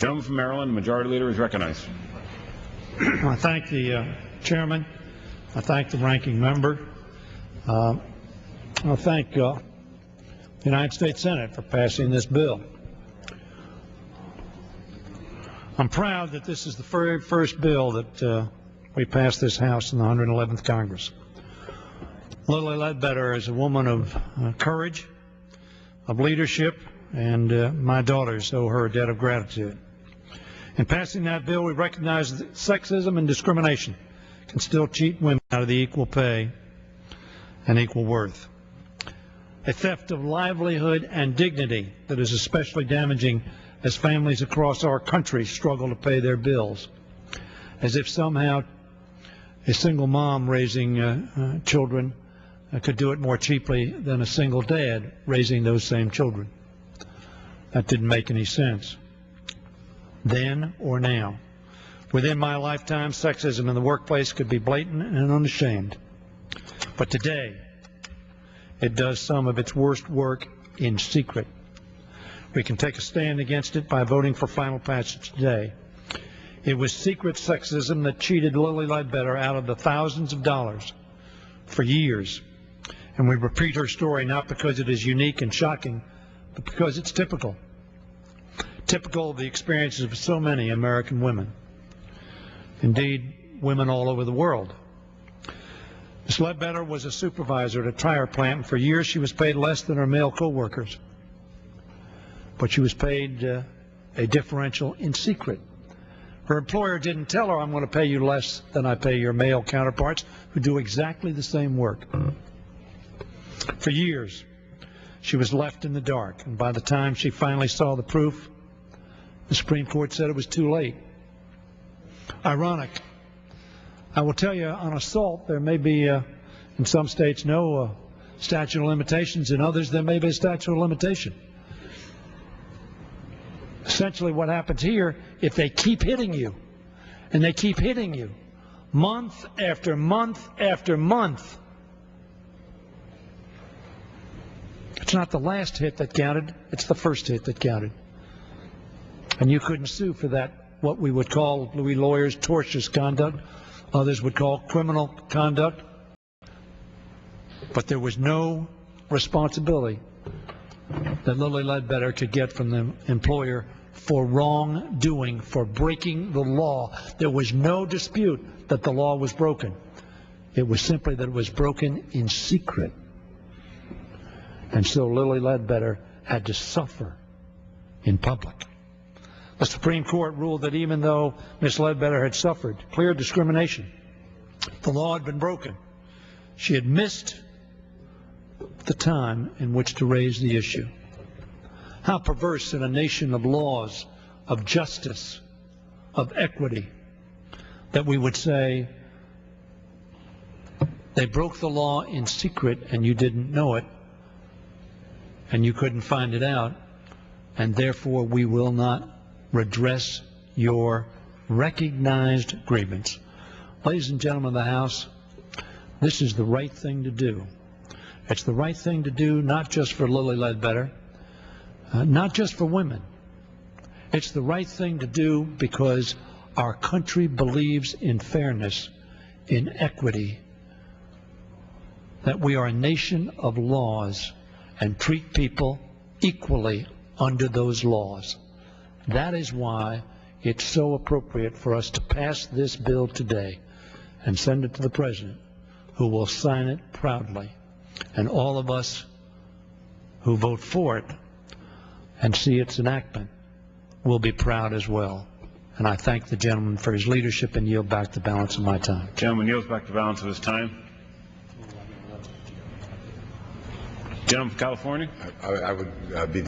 Gentleman from Maryland, the Majority Leader is recognized. I thank the chairman. I thank the ranking member. I thank the United States Senate for passing this bill. I'm proud that this is the very first bill that we passed this House in the 111th Congress. Lilly Ledbetter is a woman of courage, of leadership, and my daughters owe her a debt of gratitude. In passing that bill, we recognize that sexism and discrimination can still cheat women out of the equal pay and equal worth. A theft of livelihood and dignity that is especially damaging as families across our country struggle to pay their bills, as if somehow a single mom raising children could do it more cheaply than a single dad raising those same children. That didn't make any sense then or now. Within my lifetime, sexism in the workplace could be blatant and unashamed. But today, it does some of its worst work in secret. We can take a stand against it by voting for final passage today. It was secret sexism that cheated Lilly Ledbetter out of the thousands of dollars for years. And we repeat her story not because it is unique and shocking, but because it's typical. Typical of the experiences of so many American women. Indeed, women all over the world. Ms. Ledbetter was a supervisor at a tire plant, and for years she was paid less than her male co-workers. But she was paid a differential in secret. Her employer didn't tell her, I'm going to pay you less than I pay your male counterparts who do exactly the same work. For years, she was left in the dark, and by the time she finally saw the proof, the Supreme Court said it was too late. Ironic. I will tell you, on assault, there may be, in some states, no statute of limitations. In others, there may be a statute of limitation. Essentially, what happens here, if they keep hitting you, and they keep hitting you, month after month after month, it's not the last hit that counted, it's the first hit that counted. And you couldn't sue for that, what we would call, we lawyers, tortious conduct. Others would call criminal conduct. But there was no responsibility that Lilly Ledbetter could get from the employer for wrongdoing, for breaking the law. There was no dispute that the law was broken. It was simply that it was broken in secret. And so Lilly Ledbetter had to suffer in public. The Supreme Court ruled that even though Ms. Ledbetter had suffered clear discrimination, the law had been broken. She had missed the time in which to raise the issue. How perverse in a nation of laws, of justice, of equity, that we would say they broke the law in secret and you didn't know it and you couldn't find it out, and therefore we will not redress your recognized grievance. Ladies and gentlemen of the House, this is the right thing to do. It's the right thing to do not just for Lilly Ledbetter, not just for women. It's the right thing to do because our country believes in fairness, in equity, that we are a nation of laws and treat people equally under those laws. That is why it's so appropriate for us to pass this bill today and send it to the President, who will sign it proudly. And all of us who vote for it and see its enactment will be proud as well. And I thank the gentleman for his leadership and yield back the balance of my time. Gentleman yields back the balance of his time. Gentleman from California. I would be